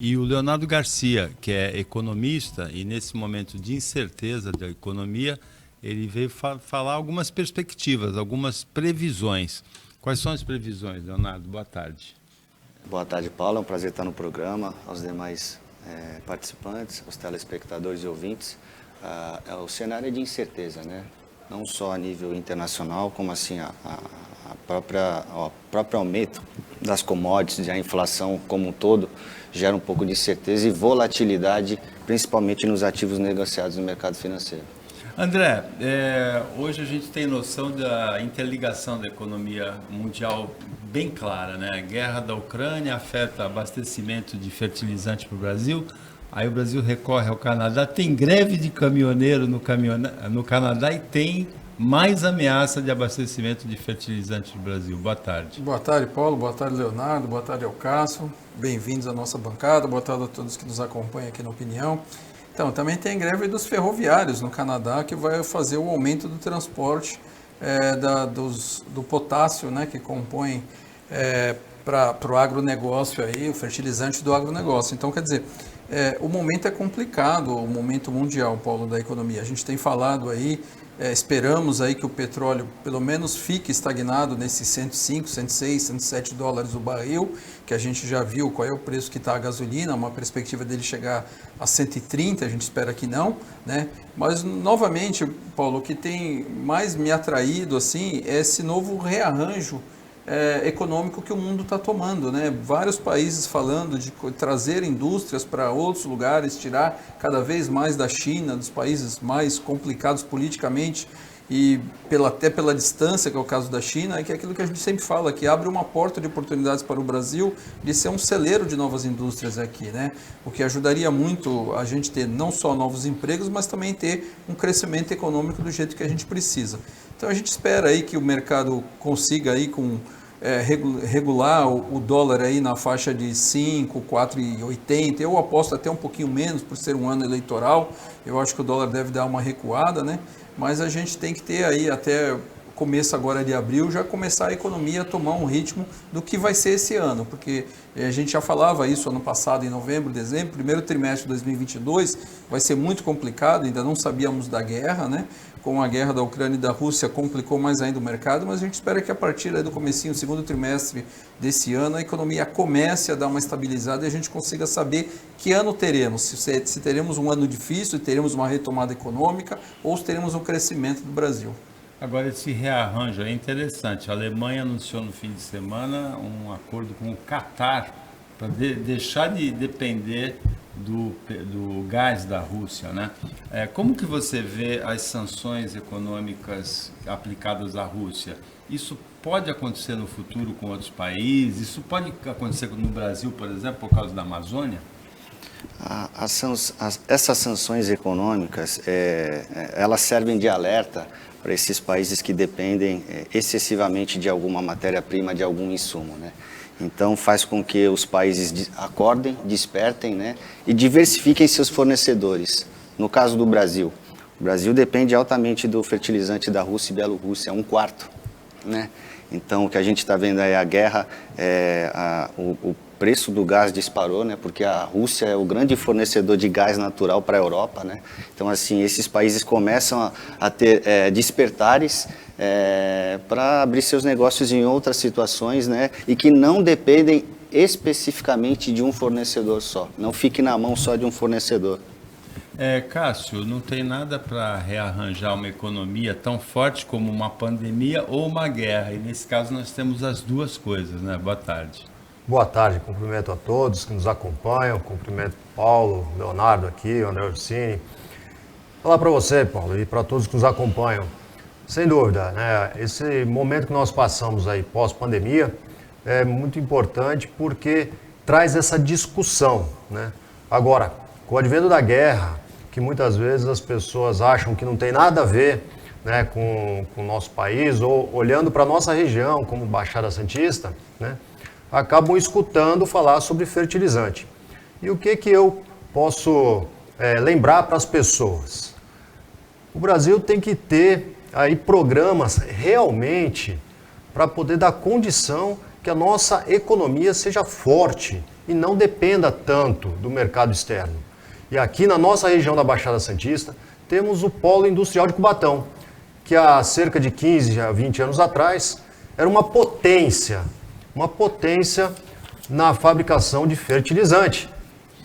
E o Leonardo Garcia, que é economista e nesse momento de incerteza da economia, ele veio falar algumas perspectivas, algumas previsões. Quais são as previsões, Leonardo? Boa tarde. Boa tarde, Paulo. É um prazer estar no programa. Aos demais participantes, aos telespectadores e ouvintes. O cenário é de incerteza, né? Não só a nível internacional, como assim o próprio aumento das commodities e a inflação como um todo gera um pouco de incerteza e volatilidade, principalmente nos ativos negociados no mercado financeiro. André, hoje a gente tem noção da interligação da economia mundial bem clara, né? A guerra da Ucrânia afeta abastecimento de fertilizante para o Brasil, aí o Brasil recorre ao Canadá, tem greve de caminhoneiro no Canadá e tem mais ameaça de abastecimento de fertilizante no Brasil. Boa tarde. Boa tarde, Paulo. Boa tarde, Leonardo. Boa tarde, Cássio. Bem-vindos à nossa bancada. Boa tarde a todos que nos acompanham aqui na Opinião. Então, também tem greve dos ferroviários no Canadá, que vai fazer o aumento do transporte do potássio, né, que compõe para o agronegócio, aí, o fertilizante do agronegócio. Então, quer dizer, o momento é complicado, o momento mundial, Paulo, da economia. A gente tem falado aí, esperamos aí que o petróleo pelo menos fique estagnado nesses 105, 106, 107 dólares o barril, que a gente já viu qual é o preço que está a gasolina, uma perspectiva dele chegar a 130, a gente espera que não, né? Mas, novamente, Paulo, o que tem mais me atraído assim, é esse novo rearranjo econômico que o mundo está tomando, né? Vários países falando de trazer indústrias para outros lugares, tirar cada vez mais da China, dos países mais complicados politicamente e até pela distância, que é o caso da China, que é aquilo que a gente sempre fala, que abre uma porta de oportunidades para o Brasil de ser um celeiro de novas indústrias aqui, né? O que ajudaria muito a gente ter não só novos empregos, mas também ter um crescimento econômico do jeito que a gente precisa. Então a gente espera aí que o mercado consiga aí regular o dólar aí na faixa de 5, 4,80. Eu aposto até um pouquinho menos por ser um ano eleitoral. Eu acho que o dólar deve dar uma recuada, né? Mas a gente tem que ter aí até começo agora de abril, já começar a economia a tomar um ritmo do que vai ser esse ano, porque a gente já falava isso ano passado, em novembro, dezembro, primeiro trimestre de 2022 vai ser muito complicado, ainda não sabíamos da guerra, né? Com a guerra da Ucrânia e da Rússia complicou mais ainda o mercado, mas a gente espera que a partir do comecinho, segundo trimestre desse ano, a economia comece a dar uma estabilizada e a gente consiga saber que ano teremos, se teremos um ano difícil, se teremos uma retomada econômica ou se teremos um crescimento do Brasil. Agora, esse rearranjo é interessante. A Alemanha anunciou no fim de semana um acordo com o Catar para deixar de depender do gás da Rússia, né? Como que você vê as sanções econômicas aplicadas à Rússia? Isso pode acontecer no futuro com outros países? Isso pode acontecer no Brasil, por exemplo, por causa da Amazônia? Essas sanções econômicas, elas servem de alerta para esses países que dependem excessivamente de alguma matéria-prima, de algum insumo, né? Então faz com que os países acordem, despertem, né, e diversifiquem seus fornecedores. No caso do Brasil, o Brasil depende altamente do fertilizante da Rússia e Bielorrússia, 1/4, né? Então o que a gente está vendo é a guerra, o preço do gás disparou, né, porque a Rússia é o grande fornecedor de gás natural para a Europa, né? Então assim, esses países começam a ter despertares para abrir seus negócios em outras situações, né, e que não dependem especificamente de um fornecedor só, não fique na mão só de um fornecedor. Cássio, não tem nada para rearranjar uma economia tão forte como uma pandemia ou uma guerra, e nesse caso nós temos as duas coisas, né? Boa tarde. Boa tarde, cumprimento a todos que nos acompanham, cumprimento Paulo, Leonardo aqui, André Orsini. Falar para você, Paulo, e para todos que nos acompanham, sem dúvida, né, esse momento que nós passamos aí pós-pandemia é muito importante porque traz essa discussão, né? Agora, com o advento da guerra, que muitas vezes as pessoas acham que não tem nada a ver, né, com o nosso país, ou olhando para a nossa região, como Baixada Santista, né, acabam escutando falar sobre fertilizante. E o que eu posso lembrar para as pessoas? O Brasil tem que ter aí programas realmente para poder dar condição que a nossa economia seja forte e não dependa tanto do mercado externo. E aqui na nossa região da Baixada Santista, temos o Polo Industrial de Cubatão, que há cerca de 15 a 20 anos atrás era uma potência na fabricação de fertilizante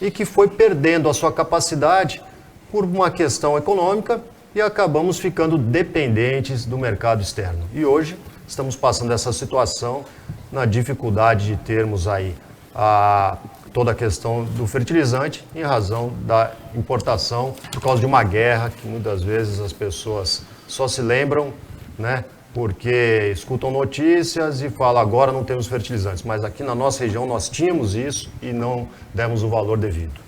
e que foi perdendo a sua capacidade por uma questão econômica e acabamos ficando dependentes do mercado externo. E hoje estamos passando essa situação na dificuldade de termos aí toda a questão do fertilizante em razão da importação por causa de uma guerra que muitas vezes as pessoas só se lembram, né, porque escutam notícias e falam agora não temos fertilizantes, mas aqui na nossa região nós tínhamos isso e não demos o valor devido.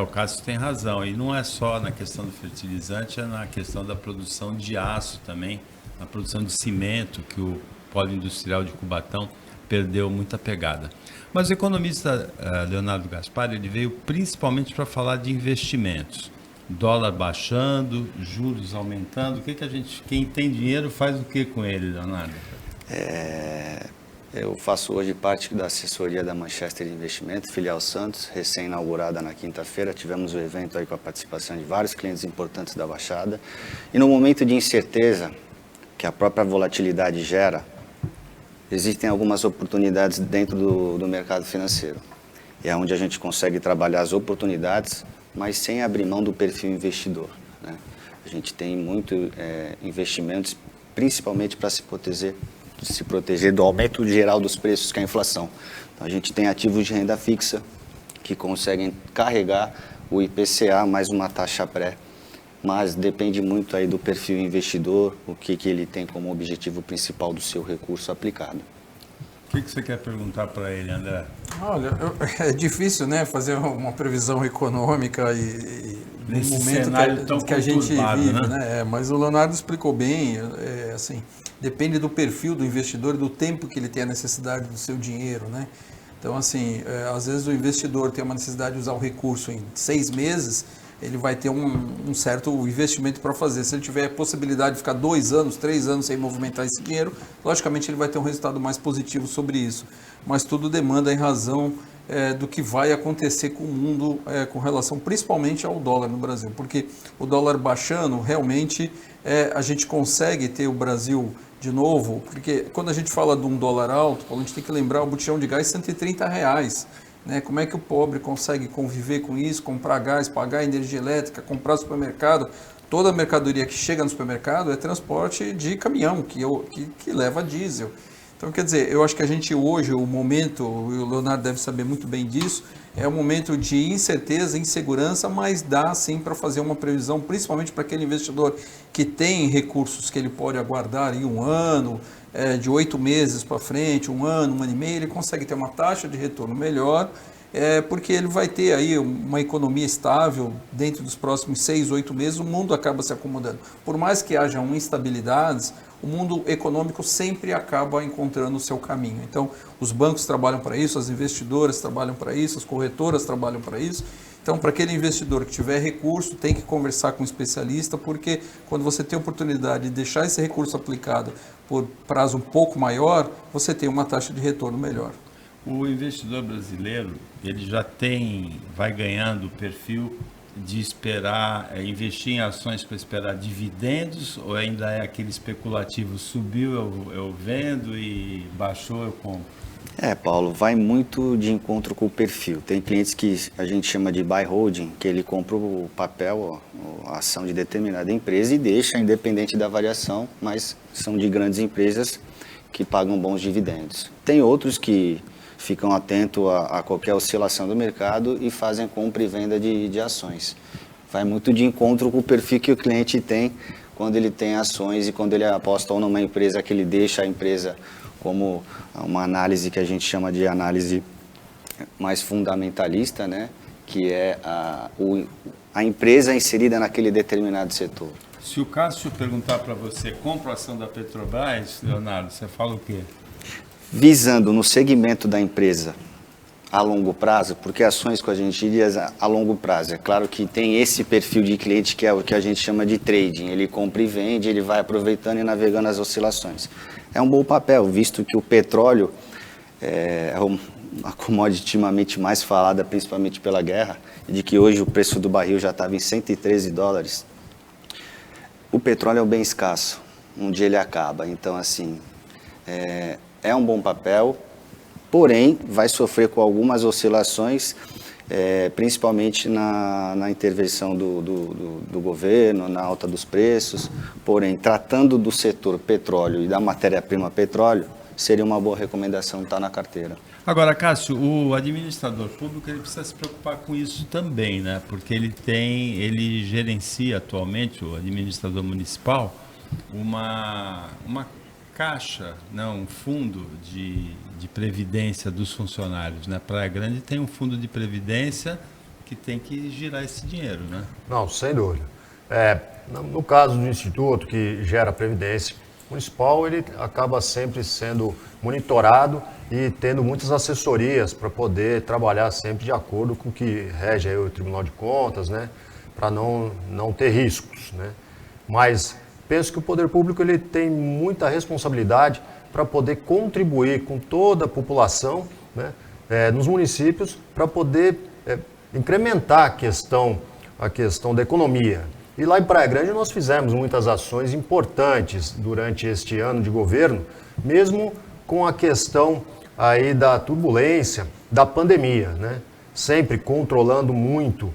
O Cássio tem razão, e não é só na questão do fertilizante, é na questão da produção de aço também, na produção de cimento, que o Polo Industrial de Cubatão perdeu muita pegada. Mas o economista Leonardo Gaspar, ele veio principalmente para falar de investimentos. Dólar baixando, juros aumentando, quem tem dinheiro faz o que com ele, Leonardo? Eu faço hoje parte da assessoria da Manchester Investimentos, filial Santos, recém-inaugurada na quinta-feira. Tivemos um evento aí com a participação de vários clientes importantes da Baixada. E no momento de incerteza que a própria volatilidade gera, existem algumas oportunidades dentro do mercado financeiro. E é onde a gente consegue trabalhar as oportunidades, mas sem abrir mão do perfil investidor, né? A gente tem muito investimentos, principalmente para se proteger do aumento geral dos preços, que é a inflação. Então, a gente tem ativos de renda fixa que conseguem carregar o IPCA mais uma taxa pré, mas depende muito aí do perfil investidor, o que ele tem como objetivo principal do seu recurso aplicado. O que você quer perguntar para ele, André? Olha, é difícil, né, fazer uma previsão econômica e nesse no momento que a gente vive, né? Mas o Leonardo explicou bem, assim, depende do perfil do investidor e do tempo que ele tem a necessidade do seu dinheiro, né? Então, assim, às vezes o investidor tem uma necessidade de usar o recurso em 6 meses, ele vai ter um certo investimento para fazer. Se ele tiver a possibilidade de ficar 2 anos, 3 anos sem movimentar esse dinheiro, logicamente ele vai ter um resultado mais positivo sobre isso. Mas tudo demanda em razão do que vai acontecer com o mundo com relação principalmente ao dólar no Brasil. Porque o dólar baixando, realmente a gente consegue ter o Brasil de novo, porque quando a gente fala de um dólar alto, a gente tem que lembrar o botijão de gás R$130. Né? Como é que o pobre consegue conviver com isso, comprar gás, pagar energia elétrica, comprar supermercado? Toda a mercadoria que chega no supermercado é transporte de caminhão, que leva diesel. Então, quer dizer, eu acho que a gente hoje, o momento, o Leonardo deve saber muito bem disso, é um momento de incerteza, insegurança, mas dá sim para fazer uma previsão, principalmente para aquele investidor que tem recursos que ele pode aguardar em 1 ano, de 8 meses para frente, 1 ano, 1 ano e meio, ele consegue ter uma taxa de retorno melhor, porque ele vai ter aí uma economia estável dentro dos próximos 6, 8 meses, o mundo acaba se acomodando. Por mais que haja instabilidades, o mundo econômico sempre acaba encontrando o seu caminho. Então, os bancos trabalham para isso, as investidoras trabalham para isso, as corretoras trabalham para isso. Então, para aquele investidor que tiver recurso, tem que conversar com um especialista, porque quando você tem a oportunidade de deixar esse recurso aplicado por prazo um pouco maior, você tem uma taxa de retorno melhor. O investidor brasileiro, ele já vai ganhando o perfil de esperar, investir em ações para esperar dividendos, ou ainda é aquele especulativo, subiu eu vendo e baixou eu compro? Paulo, vai muito de encontro com o perfil. Tem clientes que a gente chama de buy holding, que ele compra o papel, a ação de determinada empresa e deixa independente da variação, mas são de grandes empresas que pagam bons dividendos. Tem outros que ficam atentos a qualquer oscilação do mercado e fazem compra e venda de ações. Vai muito de encontro com o perfil que o cliente tem quando ele tem ações e quando ele aposta ou numa empresa que ele deixa a empresa como uma análise que a gente chama de análise mais fundamentalista, né? Que é a empresa inserida naquele determinado setor. Se o Cássio perguntar para você, compra a ação da Petrobras, Leonardo, você fala o quê? Visando no segmento da empresa a longo prazo, porque ações que a gente diz a longo prazo, é claro que tem esse perfil de cliente que é o que a gente chama de trading, ele compra e vende, ele vai aproveitando e navegando as oscilações. É um bom papel, visto que o petróleo a commodity ultimamente mais falada, principalmente pela guerra, e de que hoje o preço do barril já estava em $113. O petróleo é um bem escasso, um dia ele acaba. Então, assim, é um bom papel, porém vai sofrer com algumas oscilações, principalmente na intervenção do governo, na alta dos preços. Porém, tratando do setor petróleo e da matéria-prima petróleo, seria uma boa recomendação estar na carteira. Agora, Cássio, o administrador público ele precisa se preocupar com isso também, né? Porque ele gerencia atualmente, o administrador municipal, uma caixa, não, um fundo de previdência dos funcionários, né? Praia Grande tem um fundo de previdência que tem que girar esse dinheiro, né? Não, sem dúvida. No caso do Instituto, que gera previdência municipal, ele acaba sempre sendo monitorado e tendo muitas assessorias para poder trabalhar sempre de acordo com o que rege aí o Tribunal de Contas, né? Para não ter riscos, né? Mas penso que o poder público ele tem muita responsabilidade para poder contribuir com toda a população, né? Nos municípios, para poder incrementar a questão da economia. E lá em Praia Grande nós fizemos muitas ações importantes durante este ano de governo, mesmo com a questão aí da turbulência, da pandemia, né? Sempre controlando muito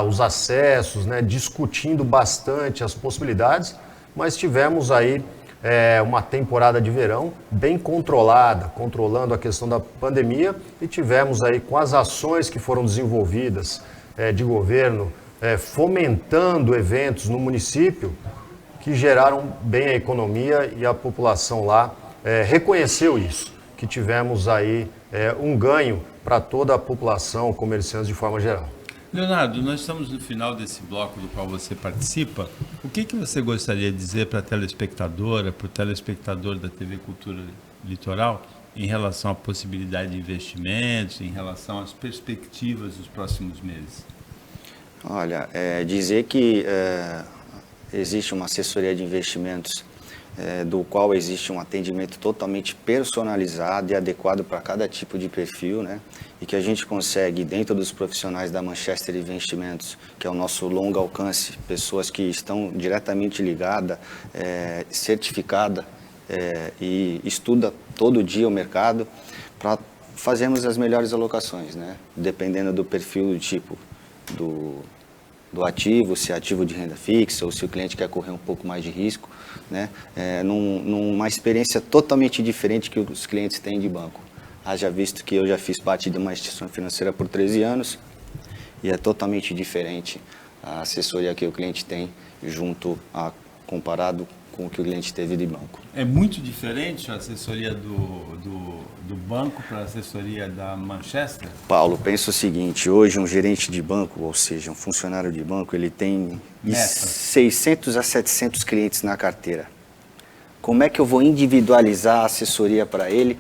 os acessos, né? Discutindo bastante as possibilidades, mas tivemos aí uma temporada de verão bem controlada, controlando a questão da pandemia, e tivemos aí com as ações que foram desenvolvidas de governo, fomentando eventos no município que geraram bem a economia, e a população lá reconheceu isso, que tivemos aí um ganho para toda a população, comerciantes de forma geral. Leonardo, nós estamos no final desse bloco do qual você participa. O que você gostaria de dizer para a telespectadora, para o telespectador da TV Cultura Litoral, em relação à possibilidade de investimentos, em relação às perspectivas dos próximos meses? Olha, dizer que existe uma assessoria de investimentos do qual existe um atendimento totalmente personalizado e adequado para cada tipo de perfil, né? E que a gente consegue, dentro dos profissionais da Manchester Investimentos, que é o nosso longo alcance, pessoas que estão diretamente ligadas, certificadas e estuda todo dia o mercado, para fazermos as melhores alocações, né? Dependendo do perfil, do tipo do ativo, se é ativo de renda fixa ou se o cliente quer correr um pouco mais de risco, né? Numa experiência totalmente diferente que os clientes têm de banco. Haja visto que eu já fiz parte de uma instituição financeira por 13 anos e é totalmente diferente a assessoria que o cliente tem comparado com o que o cliente teve de banco. É muito diferente a assessoria do banco para a assessoria da Manchester? Paulo, pensa o seguinte, hoje um gerente de banco, ou seja, um funcionário de banco, ele tem 600 a 700 clientes na carteira. Como é que eu vou individualizar a assessoria para ele,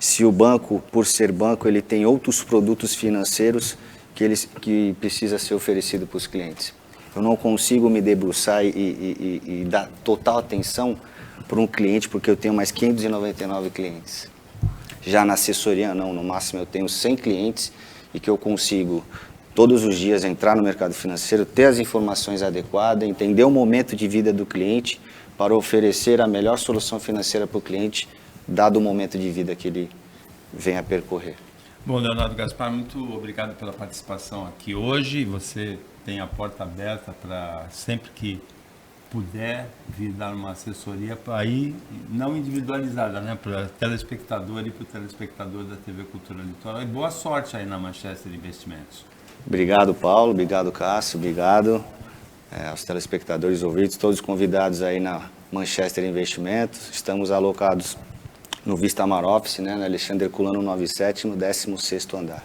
se o banco, por ser banco, ele tem outros produtos financeiros que precisa ser oferecido para os clientes? Eu não consigo me debruçar e dar total atenção para um cliente, porque eu tenho mais 599 clientes. Já na assessoria, não. No máximo eu tenho 100 clientes e que eu consigo, todos os dias, entrar no mercado financeiro, ter as informações adequadas, entender o momento de vida do cliente para oferecer a melhor solução financeira para o cliente, dado o momento de vida que ele vem a percorrer. Bom, Leonardo Gaspar, muito obrigado pela participação aqui hoje. Você tem a porta aberta para sempre que puder vir dar uma assessoria aí, não individualizada, né, para o telespectador e para o telespectador da TV Cultura Litoral. E boa sorte aí na Manchester Investimentos. Obrigado, Paulo. Obrigado, Cássio. Obrigado aos telespectadores ouvintes, todos convidados aí na Manchester Investimentos. Estamos alocados no Vista Mar Office, né, na Alexandre Herculano 97, no 16º andar.